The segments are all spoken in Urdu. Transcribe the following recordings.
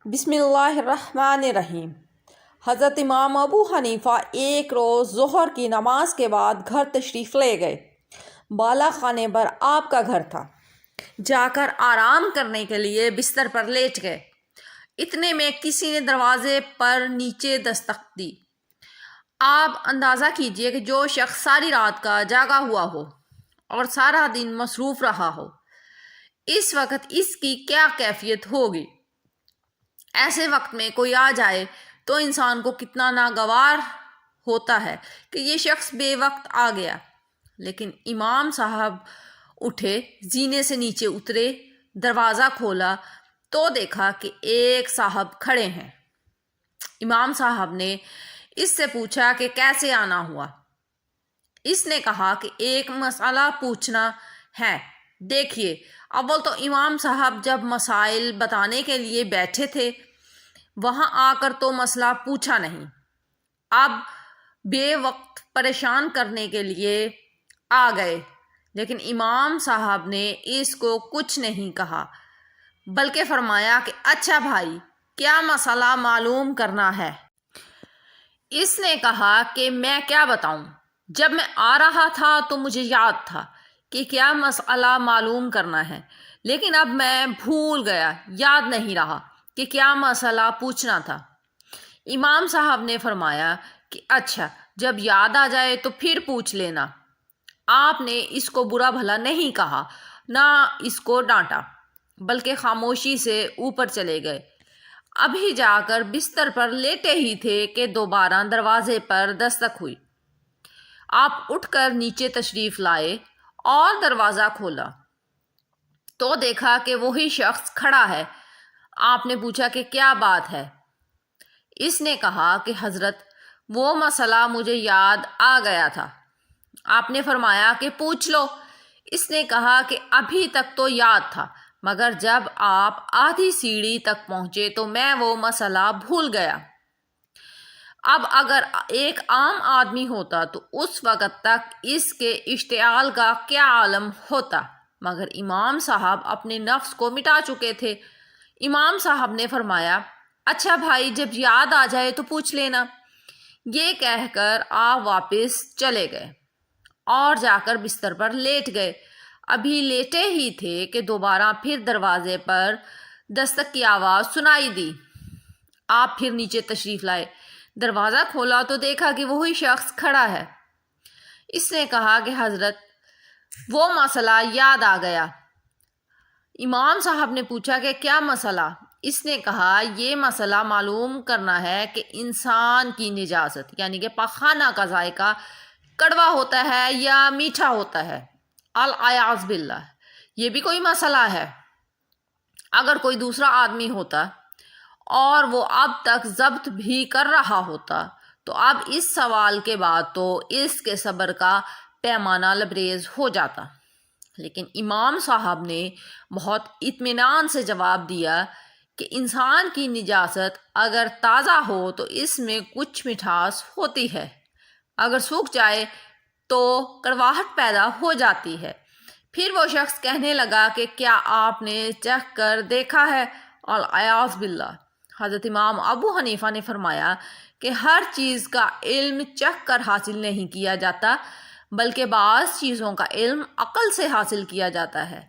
بسم اللہ الرحمن الرحیم۔ حضرت امام ابو حنیفہ ایک روز ظہر کی نماز کے بعد گھر تشریف لے گئے۔ بالا خانے پر آپ کا گھر تھا۔ جا کر آرام کرنے کے لیے بستر پر لیٹ گئے۔ اتنے میں کسی نے دروازے پر نیچے دستک دی۔ آپ اندازہ کیجئے کہ جو شخص ساری رات کا جاگا ہوا ہو اور سارا دن مصروف رہا ہو، اس وقت اس کی کیا کیفیت ہوگی۔ ایسے وقت میں کوئی آ جائے تو انسان کو کتنا ناگوار ہوتا ہے کہ یہ شخص بے وقت آ گیا۔ لیکن امام صاحب اٹھے، زینے سے نیچے اترے، دروازہ کھولا تو دیکھا کہ ایک صاحب کھڑے ہیں۔ امام صاحب نے اس سے پوچھا کہ کیسے آنا ہوا۔ اس نے کہا کہ ایک مسئلہ پوچھنا ہے۔ دیکھیے، اول تو امام صاحب جب مسائل بتانے کے لیے بیٹھے تھے، وہاں آ کر تو مسئلہ پوچھا نہیں، اب بے وقت پریشان کرنے کے لیے آ گئے۔ لیکن امام صاحب نے اس کو کچھ نہیں کہا، بلکہ فرمایا کہ اچھا بھائی، کیا مسئلہ معلوم کرنا ہے؟ اس نے کہا کہ میں کیا بتاؤں، جب میں آ رہا تھا تو مجھے یاد تھا کہ کیا مسئلہ معلوم کرنا ہے، لیکن اب میں بھول گیا، یاد نہیں رہا کہ کیا مسئلہ پوچھنا تھا۔ امام صاحب نے فرمایا کہ اچھا، جب یاد آ جائے تو پھر پوچھ لینا۔ آپ نے اس کو برا بھلا نہیں کہا، نہ اس کو ڈانٹا، بلکہ خاموشی سے اوپر چلے گئے۔ ابھی جا کر بستر پر لیٹے ہی تھے کہ دوبارہ دروازے پر دستک ہوئی۔ آپ اٹھ کر نیچے تشریف لائے اور دروازہ کھولا تو دیکھا کہ وہی شخص کھڑا ہے۔ آپ نے پوچھا کہ کیا بات ہے؟ اس نے کہا کہ حضرت، وہ مسئلہ مجھے یاد آ گیا تھا۔ آپ نے فرمایا کہ پوچھ لو۔ اس نے کہا کہ ابھی تک تو یاد تھا، مگر جب آپ آدھی سیڑھی تک پہنچے تو میں وہ مسئلہ بھول گیا۔ اب اگر ایک عام آدمی ہوتا تو اس وقت تک اس کے اشتعال کا کیا عالم ہوتا، مگر امام صاحب اپنے نفس کو مٹا چکے تھے۔ امام صاحب نے فرمایا، اچھا بھائی، جب یاد آ جائے تو پوچھ لینا۔ یہ کہہ کر آپ واپس چلے گئے اور جا کر بستر پر لیٹ گئے۔ ابھی لیٹے ہی تھے کہ دوبارہ پھر دروازے پر دستک کی آواز سنائی دی۔ آپ پھر نیچے تشریف لائے، دروازہ کھولا تو دیکھا کہ وہی شخص کھڑا ہے۔ اس نے کہا کہ حضرت، وہ مسئلہ یاد آ گیا۔ امام صاحب نے پوچھا کہ کیا مسئلہ؟ اس نے کہا یہ مسئلہ معلوم کرنا ہے کہ انسان کی نجاست یعنی کہ پاخانہ کا ذائقہ کڑوا ہوتا ہے یا میٹھا ہوتا ہے۔ العیاذ باللہ، یہ بھی کوئی مسئلہ ہے۔ اگر کوئی دوسرا آدمی ہوتا اور وہ اب تک ضبط بھی کر رہا ہوتا تو اب اس سوال کے بعد تو اس کے صبر کا پیمانہ لبریز ہو جاتا۔ لیکن امام صاحب نے بہت اطمینان سے جواب دیا کہ انسان کی نجاست اگر تازہ ہو تو اس میں کچھ مٹھاس ہوتی ہے، اگر سوکھ جائے تو کڑواہٹ پیدا ہو جاتی ہے۔ پھر وہ شخص کہنے لگا کہ کیا آپ نے چکھ کر دیکھا ہے؟ العیاذ باللہ۔ حضرت امام ابو حنیفہ نے فرمایا کہ ہر چیز کا علم چکھ کر حاصل نہیں کیا جاتا، بلکہ بعض چیزوں کا علم عقل سے حاصل کیا جاتا ہے،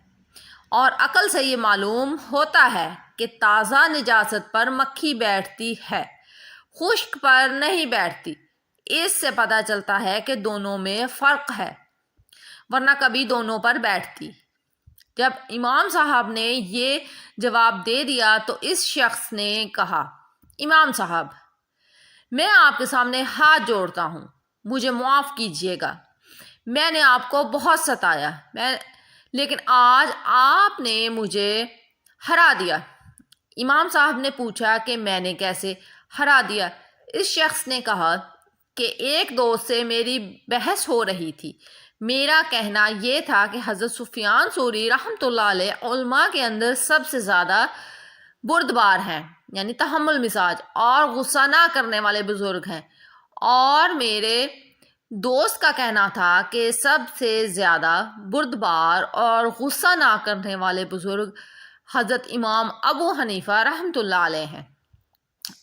اور عقل سے یہ معلوم ہوتا ہے کہ تازہ نجاست پر مکھی بیٹھتی ہے، خشک پر نہیں بیٹھتی۔ اس سے پتہ چلتا ہے کہ دونوں میں فرق ہے، ورنہ کبھی دونوں پر بیٹھتی۔ جب امام صاحب نے یہ جواب دے دیا تو اس شخص نے کہا، امام صاحب، میں آپ کے سامنے ہاتھ جوڑتا ہوں، مجھے معاف کیجیے گا، میں نے آپ کو بہت ستایا، لیکن آج آپ نے مجھے ہرا دیا۔ امام صاحب نے پوچھا کہ میں نے کیسے ہرا دیا؟ اس شخص نے کہا کہ ایک دوست سے میری بحث ہو رہی تھی، میرا کہنا یہ تھا کہ حضرت سفیان ثوری رحمۃ اللہ علیہ علماء کے اندر سب سے زیادہ بردبار ہیں، یعنی تحمل مزاج اور غصہ نہ کرنے والے بزرگ ہیں، اور میرے دوست کا کہنا تھا کہ سب سے زیادہ بردبار اور غصہ نہ کرنے والے بزرگ حضرت امام ابو حنیفہ رحمۃ اللہ علیہ ہیں،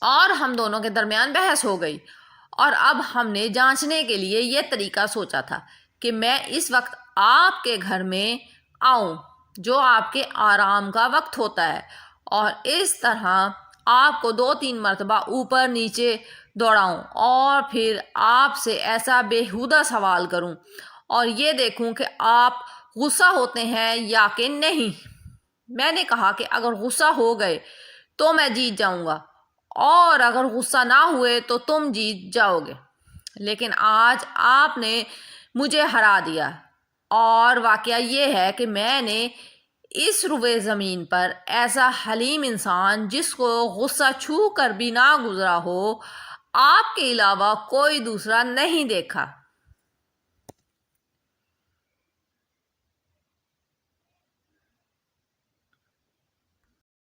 اور ہم دونوں کے درمیان بحث ہو گئی، اور اب ہم نے جانچنے کے لیے یہ طریقہ سوچا تھا کہ میں اس وقت آپ کے گھر میں آؤں جو آپ کے آرام کا وقت ہوتا ہے، اور اس طرح آپ کو 2-3 مرتبہ اوپر نیچے دوڑاؤں، اور پھر آپ سے ایسا بیہودہ سوال کروں اور یہ دیکھوں کہ آپ غصہ ہوتے ہیں یا کہ نہیں۔ میں نے کہا کہ اگر غصہ ہو گئے تو میں جیت جاؤں گا، اور اگر غصہ نہ ہوئے تو تم جیت جاؤ گے، لیکن آج آپ نے مجھے ہرا دیا۔ اور واقعہ یہ ہے کہ میں نے اس روئے زمین پر ایسا حلیم انسان جس کو غصہ چھو کر بھی نہ گزرا ہو، آپ کے علاوہ کوئی دوسرا نہیں دیکھا۔